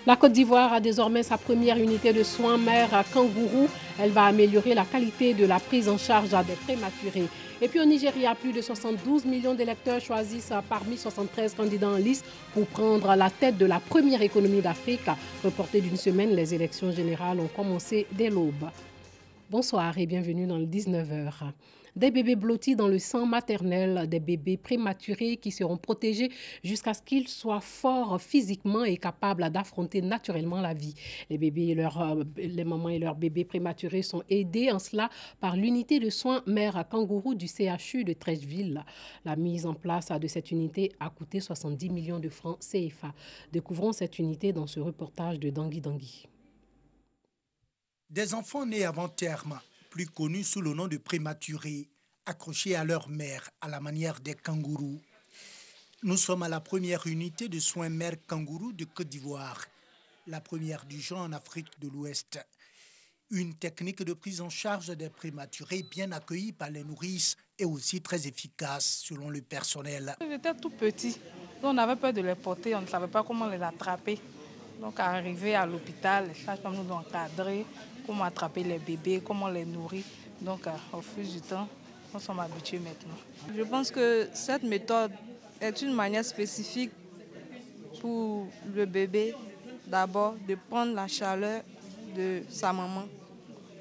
La Côte d'Ivoire a désormais sa première unité de soins mère à Kangourou. Elle va améliorer la qualité de la prise en charge des prématurés. Et puis au Nigeria, plus de 72 millions d'électeurs choisissent parmi 73 candidats en lice pour prendre la tête de la première économie d'Afrique. Reportées d'une semaine, les élections générales ont commencé dès l'aube. Bonsoir et bienvenue dans le 19h. Des bébés blottis dans le sang maternel, des bébés prématurés qui seront protégés jusqu'à ce qu'ils soient forts physiquement et capables d'affronter naturellement la vie. Les mamans et leurs bébés prématurés sont aidés en cela par l'unité de soins mère à Kangourou du CHU de Trècheville. La mise en place de cette unité a coûté 70 millions de francs CFA. Découvrons cette unité dans ce reportage de Dangui Dangui. Des enfants nés avant terme, plus connus sous le nom de prématurés, accrochés à leur mère à la manière des kangourous. Nous sommes à la première unité de soins mère kangourou de Côte d'Ivoire, la première du genre en Afrique de l'Ouest. Une technique de prise en charge des prématurés bien accueillie par les nourrices et aussi très efficace selon le personnel. Ils étaient tout petits, on avait peur de les porter, on ne savait pas comment les attraper. Donc, arrivé à l'hôpital, les sages-femmes nous ont encadré, comment attraper les bébés, comment les nourrir. Donc, au fil du temps, nous sommes habitués maintenant. Je pense que cette méthode est une manière spécifique pour le bébé, d'abord, de prendre la chaleur de sa maman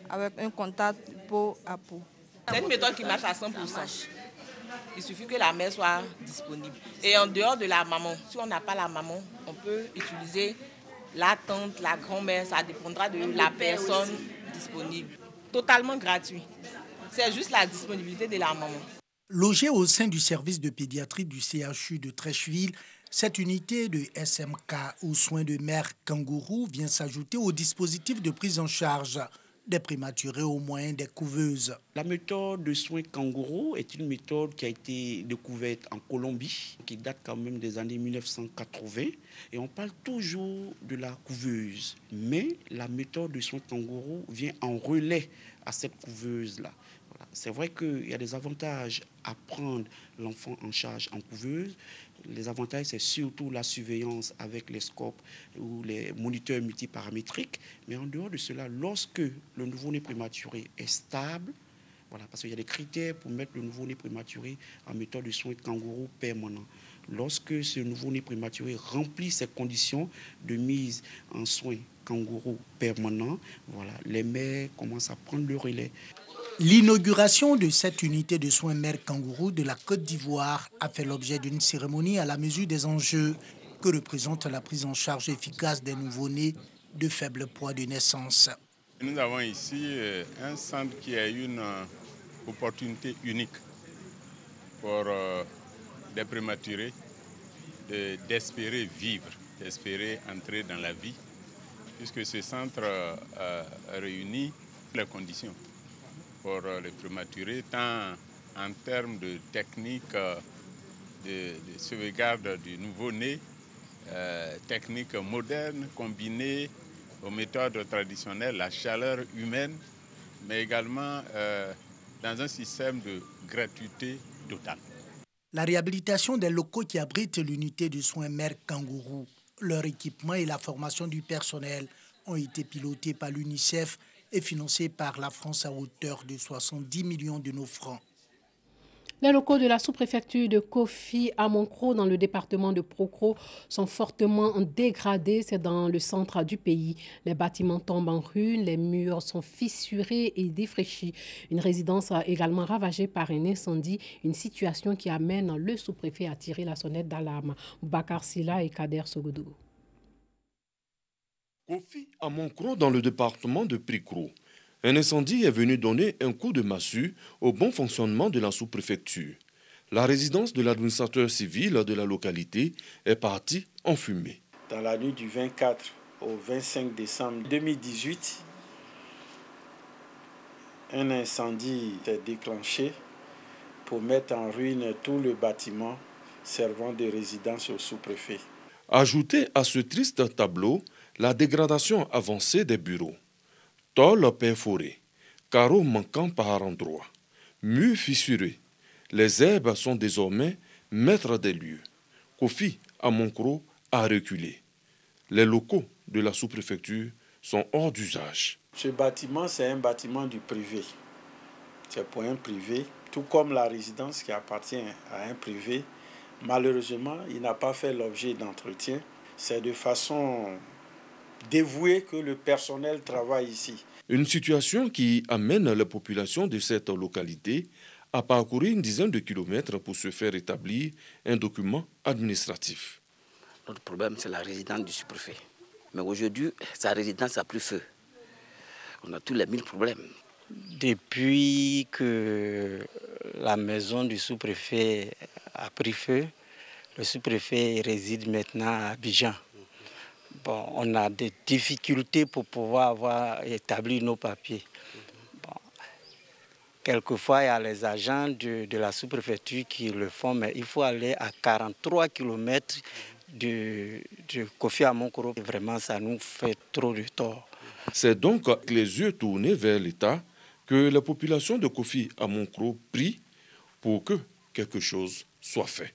avec un contact peau à peau. C'est une méthode qui marche à 100%. Il suffit que la mère soit disponible. Et en dehors de la maman, si on n'a pas la maman, on peut utiliser la tante, la grand-mère, ça dépendra de la personne disponible. Totalement gratuit. C'est juste la disponibilité de la maman. Logée au sein du service de pédiatrie du CHU de Trècheville, cette unité de SMK ou soins de mère kangourou vient s'ajouter au dispositif de prise en charge des prématurés au moyen des couveuses. La méthode de soins kangourou est une méthode qui a été découverte en Colombie, qui date quand même des années 1980. Et on parle toujours de la couveuse. Mais la méthode de soins kangourou vient en relais à cette couveuse-là. Voilà. C'est vrai qu'il y a des avantages à prendre l'enfant en charge en couveuse. Les avantages, c'est surtout la surveillance avec les scopes ou les moniteurs multiparamétriques. Mais en dehors de cela, lorsque le nouveau-né prématuré est stable, voilà, parce qu'il y a des critères pour mettre le nouveau-né prématuré en méthode de soins kangourou permanent. Lorsque ce nouveau-né prématuré remplit ces conditions de mise en soins kangourou permanent, voilà, les mères commencent à prendre le relais. L'inauguration de cette unité de soins mère kangourou de la Côte d'Ivoire a fait l'objet d'une cérémonie à la mesure des enjeux que représente la prise en charge efficace des nouveau-nés de faible poids de naissance. Nous avons ici un centre qui a une opportunité unique pour des prématurés d'espérer vivre, d'espérer entrer dans la vie, puisque ce centre réunit les conditions pour les prématurés, tant en termes de technique de sauvegarde du nouveau-né, techniques modernes combinées aux méthodes traditionnelles, la chaleur humaine, mais également dans un système de gratuité totale. La réhabilitation des locaux qui abritent l'unité de soins mère kangourou, leur équipement et la formation du personnel ont été pilotés par l'UNICEF et financés par la France à hauteur de 70 millions de nos francs. Les locaux de la sous-préfecture de Kofi à Moncro, dans le département de Prokro, sont fortement dégradés. C'est dans le centre du pays. Les bâtiments tombent en ruine, les murs sont fissurés et défraîchis. Une résidence également ravagée par un incendie, une situation qui amène le sous-préfet à tirer la sonnette d'alarme. Bakar Silla et Kader Sogodo. Kofi à Moncro, dans le département de Prokro. Un incendie est venu donner un coup de massue au bon fonctionnement de la sous-préfecture. La résidence de l'administrateur civil de la localité est partie en fumée. Dans la nuit du 24 au 25 décembre 2018, un incendie s'est déclenché pour mettre en ruine tout le bâtiment servant de résidence au sous-préfet. Ajoutez à ce triste tableau la dégradation avancée des bureaux. Tôles perforées, carreaux manquants par endroits, murs fissurés. Les herbes sont désormais maîtres des lieux. Kofi à Moncro a reculé. Les locaux de la sous-préfecture sont hors d'usage. Ce bâtiment, c'est un bâtiment du privé. C'est pour un privé, tout comme la résidence qui appartient à un privé. Malheureusement, il n'a pas fait l'objet d'entretien. C'est de façon dévouée que le personnel travaille ici. Une situation qui amène la population de cette localité à parcourir une dizaine de kilomètres pour se faire établir un document administratif. Notre problème, c'est la résidence du sous-préfet. Mais aujourd'hui, sa résidence n'a plus feu. On a tous les 1000 problèmes. Depuis que la maison du sous-préfet a pris feu, le sous-préfet réside maintenant à Abidjan. Bon, on a des difficultés pour pouvoir avoir établi nos papiers. Bon, quelquefois, il y a les agents de la sous-préfecture qui le font, mais il faut aller à 43 km de Kofi Amonkoro. Vraiment, ça nous fait trop de tort. C'est donc avec les yeux tournés vers l'État que la population de Kofi Amonkoro prie pour que quelque chose soit fait.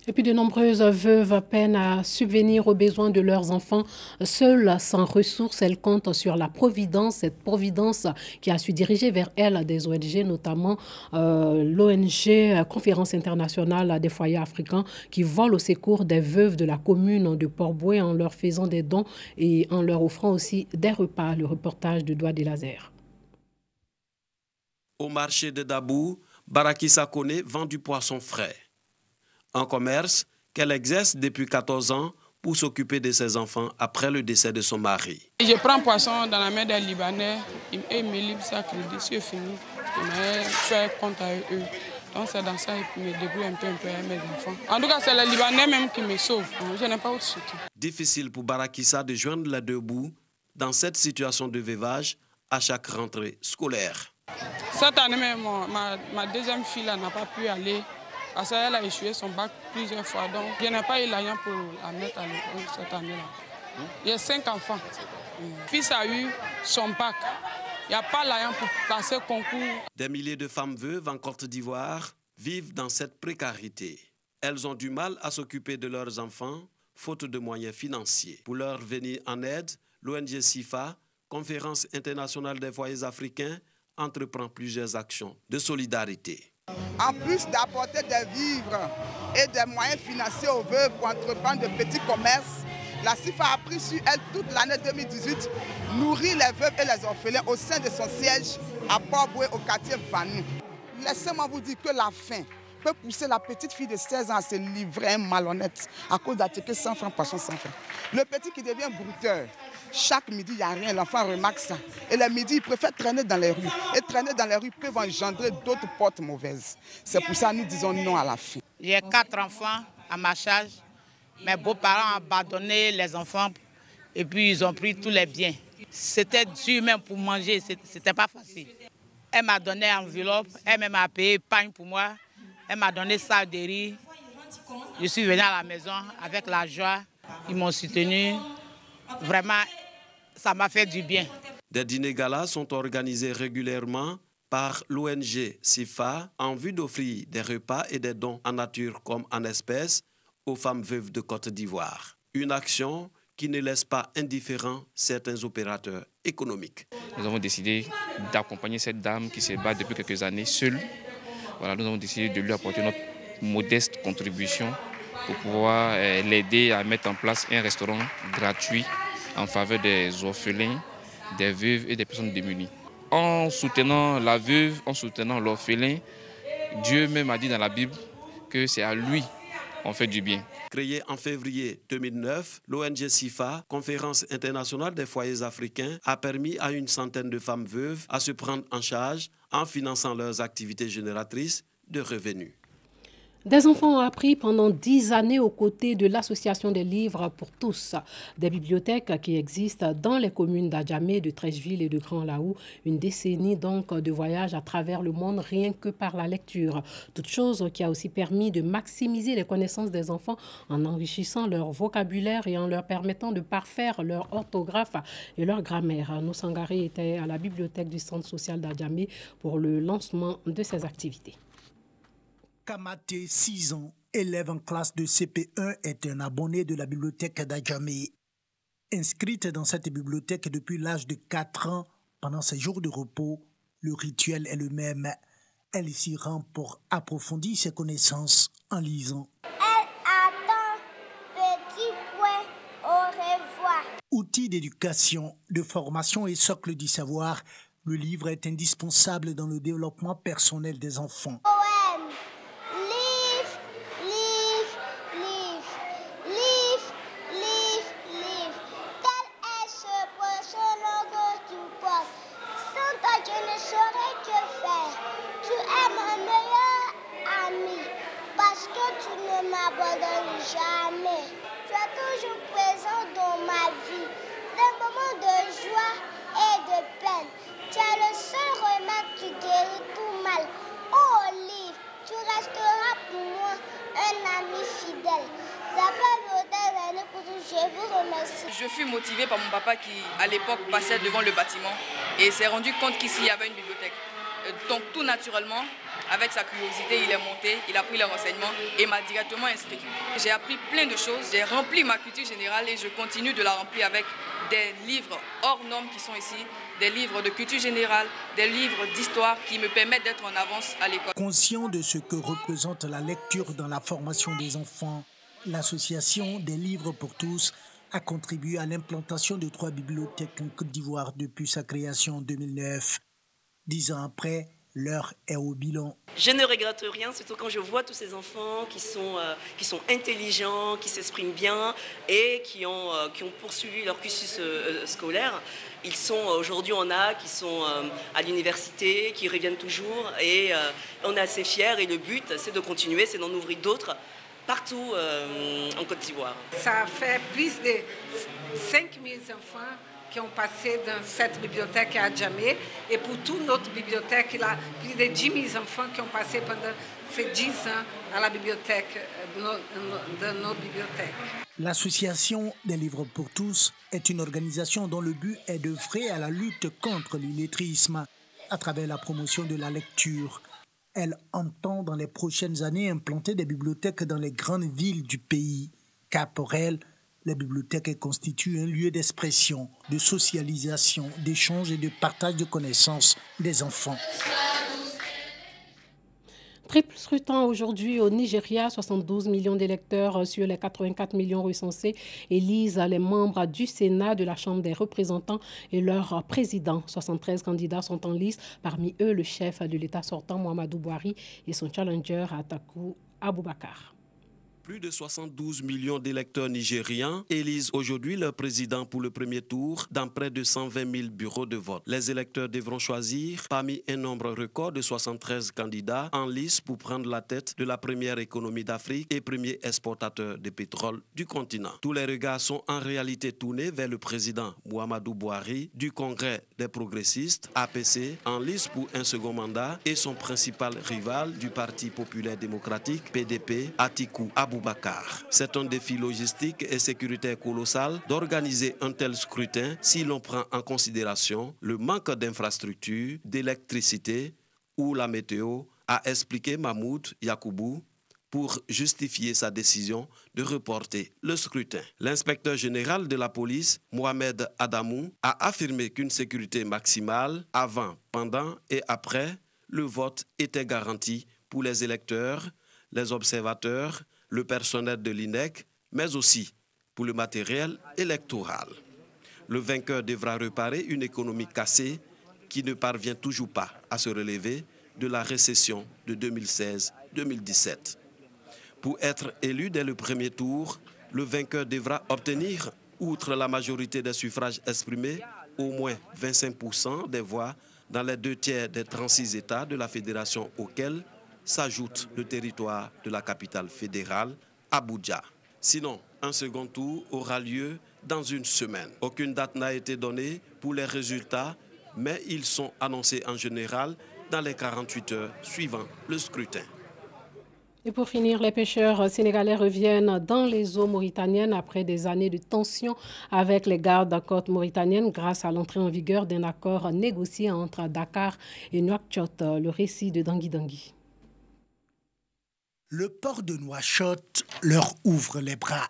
Et puis de nombreuses veuves peinent à subvenir aux besoins de leurs enfants. Seules, sans ressources, elles comptent sur la Providence, cette Providence qui a su diriger vers elles des ONG, notamment l'ONG Conférence internationale des foyers africains, qui vole au secours des veuves de la commune de Port-Bouët en leur faisant des dons et en leur offrant aussi des repas. Le reportage de Doua Delazer. Au marché de Dabou, Baraki Sakone vend du poisson frais. Un commerce qu'elle exerce depuis 14 ans pour s'occuper de ses enfants après le décès de son mari. Je prends poisson dans la main des Libanais, ils me livrent ça crédit, c'est fini. Je fais compte à eux. Donc c'est dans ça qu'ils me débrouillent un peu avec mes enfants. En tout cas, c'est les Libanais même qui me sauvent. Je n'ai pas autre soutien. Difficile pour Barakissa de joindre les deux bouts dans cette situation de veuvage à chaque rentrée scolaire. Cette année même, ma deuxième fille n'a pas pu aller. Parce qu'elle a échoué son bac plusieurs fois, donc je n'ai pas eu l'argent pour la mettre à l'école cette année-là. Il y a 5 enfants. Le fils a eu son bac. Il n'y a pas l'argent pour passer le concours. Des milliers de femmes veuves en Côte d'Ivoire vivent dans cette précarité. Elles ont du mal à s'occuper de leurs enfants, faute de moyens financiers. Pour leur venir en aide, l'ONG SIFA, Conférence internationale des foyers africains, entreprend plusieurs actions de solidarité. En plus d'apporter des vivres et des moyens financiers aux veuves pour entreprendre de petits commerces, la CIFA a pris sur elle toute l'année 2018 nourrir les veuves et les orphelins au sein de son siège à Port-Bouët au quartier Vanou. Laissez-moi vous dire que la faim peut pousser la petite fille de 16 ans à se livrer à un malhonnête à cause d'attaquer 100 francs poisson sans francs. Le petit qui devient brouteur, chaque midi il n'y a rien, l'enfant remarque ça. Et le midi, il préfère traîner dans les rues. Et traîner dans les rues peut engendrer d'autres portes mauvaises. C'est pour ça que nous disons non à la faim. J'ai 4 enfants à ma charge. Mes beaux-parents ont abandonné les enfants et puis ils ont pris tous les biens. C'était dur même pour manger, c'était pas facile. Elle m'a donné enveloppe, elle m'a payé pain pour moi. Elle m'a donné ça de riz. Je suis venu à la maison avec la joie. Ils m'ont soutenu. Vraiment, ça m'a fait du bien. Des dîners galas sont organisés régulièrement par l'ONG SIFA en vue d'offrir des repas et des dons en nature comme en espèces aux femmes veuves de Côte d'Ivoire. Une action qui ne laisse pas indifférents certains opérateurs économiques. Nous avons décidé d'accompagner cette dame qui se bat depuis quelques années seule. Voilà, nous avons décidé de lui apporter notre modeste contribution pour pouvoir l'aider à mettre en place un restaurant gratuit en faveur des orphelins, des veuves et des personnes démunies. En soutenant la veuve, en soutenant l'orphelin, Dieu même a dit dans la Bible que c'est à lui qu'on fait du bien. Créée en février 2009, l'ONG SIFA, Conférence internationale des foyers africains, a permis à une centaine de femmes veuves à se prendre en charge en finançant leurs activités génératrices de revenus. Des enfants ont appris pendant 10 années aux côtés de l'Association des livres pour tous. Des bibliothèques qui existent dans les communes d'Adjamé, de Trècheville et de Grand Laou. Une décennie donc de voyage à travers le monde rien que par la lecture. Toute chose qui a aussi permis de maximiser les connaissances des enfants en enrichissant leur vocabulaire et en leur permettant de parfaire leur orthographe et leur grammaire. Nous Sangaré était à la bibliothèque du Centre social d'Adjamé pour le lancement de ces activités. Kamate, 6 ans, élève en classe de CP1, est un abonné de la bibliothèque d'Adjamé. Inscrite dans cette bibliothèque depuis l'âge de 4 ans, pendant ses jours de repos, le rituel est le même. Elle s'y rend pour approfondir ses connaissances en lisant. Elle attend, petit point, au revoir. Outil d'éducation, de formation et socle du savoir, le livre est indispensable dans le développement personnel des enfants. Poème, livre, livre, livre, livre, livre, livre. Tel est ce poisson que tu portes. Sans toi, je ne saurais que faire. Tu es mon meilleur ami, parce que tu ne m'abandonnes jamais. Tu es toujours présent dans ma vie, des moments de joie et de peine. Tu es le seul remède qui guérit tout mal. Oh livre, tu resteras pour moi un ami fidèle. D'après l'hôtel, je vous remercie. Je fus motivée par mon papa qui, à l'époque, passait devant le bâtiment et s'est rendu compte qu'ici, il y avait une bibliothèque. Donc tout naturellement, avec sa curiosité, il est monté, il a pris les renseignements et m'a directement inscrit. J'ai appris plein de choses, j'ai rempli ma culture générale et je continue de la remplir avec des livres hors normes qui sont ici, des livres de culture générale, des livres d'histoire qui me permettent d'être en avance à l'école. Conscient de ce que représente la lecture dans la formation des enfants, l'association des livres pour tous a contribué à l'implantation de 3 bibliothèques en Côte d'Ivoire depuis sa création en 2009. 10 ans après, l'heure est au bilan. Je ne regrette rien, surtout quand je vois tous ces enfants qui sont intelligents, qui s'expriment bien et qui ont poursuivi leur cursus scolaire. Ils sont aujourd'hui en A, qui sont à l'université, qui reviennent toujours et on est assez fiers et le but c'est de continuer, c'est d'en ouvrir d'autres partout en Côte d'Ivoire. Ça fait plus de 5000 enfants qui ont passé dans cette bibliothèque à Djamé. Et pour toute notre bibliothèque, il y a plus de 10 000 enfants qui ont passé pendant ces 10 ans à la bibliothèque, dans nos bibliothèques. L'Association des livres pour tous est une organisation dont le but est d'œuvrer à la lutte contre l'illettrisme à travers la promotion de la lecture. Elle entend dans les prochaines années implanter des bibliothèques dans les grandes villes du pays, car pour elle, les bibliothèques constituent un lieu d'expression, de socialisation, d'échange et de partage de connaissances des enfants. Triple scrutin aujourd'hui au Nigeria. 72 millions d'électeurs sur les 84 millions recensés élisent les membres du Sénat, de la Chambre des représentants et leur président. 73 candidats sont en lice, parmi eux le chef de l'État sortant, Muhammadu Buhari, et son challenger, Atiku Abubakar. Plus de 72 millions d'électeurs nigériens élisent aujourd'hui leur président pour le premier tour dans près de 120 000 bureaux de vote. Les électeurs devront choisir parmi un nombre record de 73 candidats en lice pour prendre la tête de la première économie d'Afrique et premier exportateur de pétrole du continent. Tous les regards sont en réalité tournés vers le président Muhammadu Buhari du Congrès des progressistes, APC, en lice pour un second mandat, et son principal rival du Parti populaire démocratique, PDP, Atiku Abubakar. C'est un défi logistique et sécuritaire colossal d'organiser un tel scrutin si l'on prend en considération le manque d'infrastructures, d'électricité ou la météo, a expliqué Mahmoud Yakoubou pour justifier sa décision de reporter le scrutin. L'inspecteur général de la police, Mohamed Adamou, a affirmé qu'une sécurité maximale avant, pendant et après le vote était garantie pour les électeurs, les observateurs, le personnel de l'INEC, mais aussi pour le matériel électoral. Le vainqueur devra réparer une économie cassée qui ne parvient toujours pas à se relever de la récession de 2016-2017. Pour être élu dès le premier tour, le vainqueur devra obtenir, outre la majorité des suffrages exprimés, au moins 25% des voix dans les 2/3 des 36 États de la fédération auxquels s'ajoute le territoire de la capitale fédérale, Abuja. Sinon, un second tour aura lieu dans une semaine. Aucune date n'a été donnée pour les résultats, mais ils sont annoncés en général dans les 48 heures suivant le scrutin. Et pour finir, les pêcheurs sénégalais reviennent dans les eaux mauritaniennes après des années de tension avec les gardes-côtes mauritaniennes grâce à l'entrée en vigueur d'un accord négocié entre Dakar et Nouakchott. Le récit de Dangui Dangui. Le port de Nouakchott leur ouvre les bras.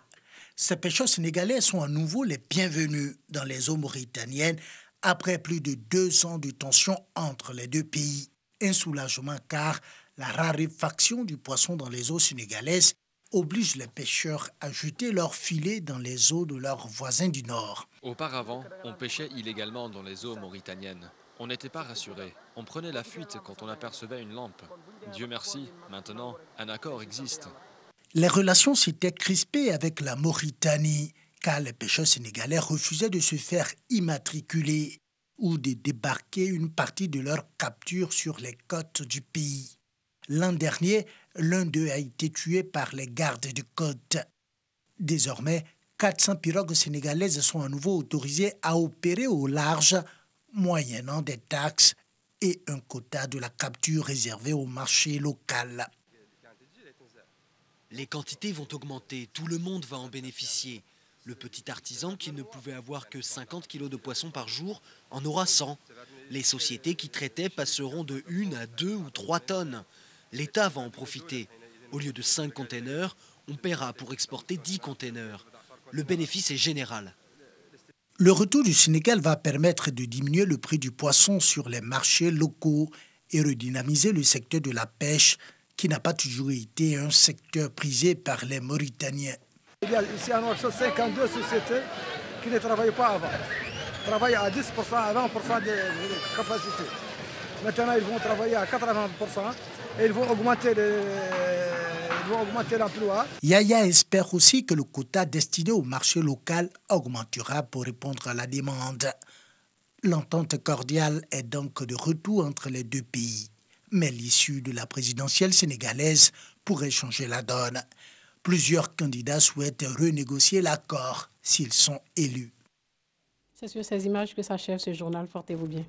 Ces pêcheurs sénégalais sont à nouveau les bienvenus dans les eaux mauritaniennes après plus de 2 ans de tension entre les deux pays. Un soulagement car la raréfaction du poisson dans les eaux sénégalaises oblige les pêcheurs à jeter leurs filets dans les eaux de leurs voisins du Nord. Auparavant, on pêchait illégalement dans les eaux mauritaniennes. On n'était pas rassuré. On prenait la fuite quand on apercevait une lampe. Dieu merci, maintenant, un accord existe. Les relations s'étaient crispées avec la Mauritanie, car les pêcheurs sénégalais refusaient de se faire immatriculer ou de débarquer une partie de leur capture sur les côtes du pays. L'an dernier, l'un d'eux a été tué par les gardes de côte. Désormais, 400 pirogues sénégalaises sont à nouveau autorisées à opérer au large, moyennant des taxes et un quota de la capture réservé au marché local. Les quantités vont augmenter, tout le monde va en bénéficier. Le petit artisan qui ne pouvait avoir que 50 kilos de poissons par jour en aura 100. Les sociétés qui traitaient passeront de 1 à 2 ou 3 tonnes. L'État va en profiter. Au lieu de 5 containers, on paiera pour exporter 10 containers. Le bénéfice est général. Le retour du Sénégal va permettre de diminuer le prix du poisson sur les marchés locaux et redynamiser le secteur de la pêche qui n'a pas toujours été un secteur prisé par les Mauritaniens. Il y a ici en Nouakchott 52 sociétés qui ne travaillaient pas avant. Ils travaillaient à 10%, à 20% de capacité. Maintenant, ils vont travailler à 80% et ils vont augmenter l'emploi. Yaya espère aussi que le quota destiné au marché local augmentera pour répondre à la demande. L'entente cordiale est donc de retour entre les deux pays. Mais l'issue de la présidentielle sénégalaise pourrait changer la donne. Plusieurs candidats souhaitent renégocier l'accord s'ils sont élus. C'est sur ces images que s'achève ce journal. Portez-vous bien.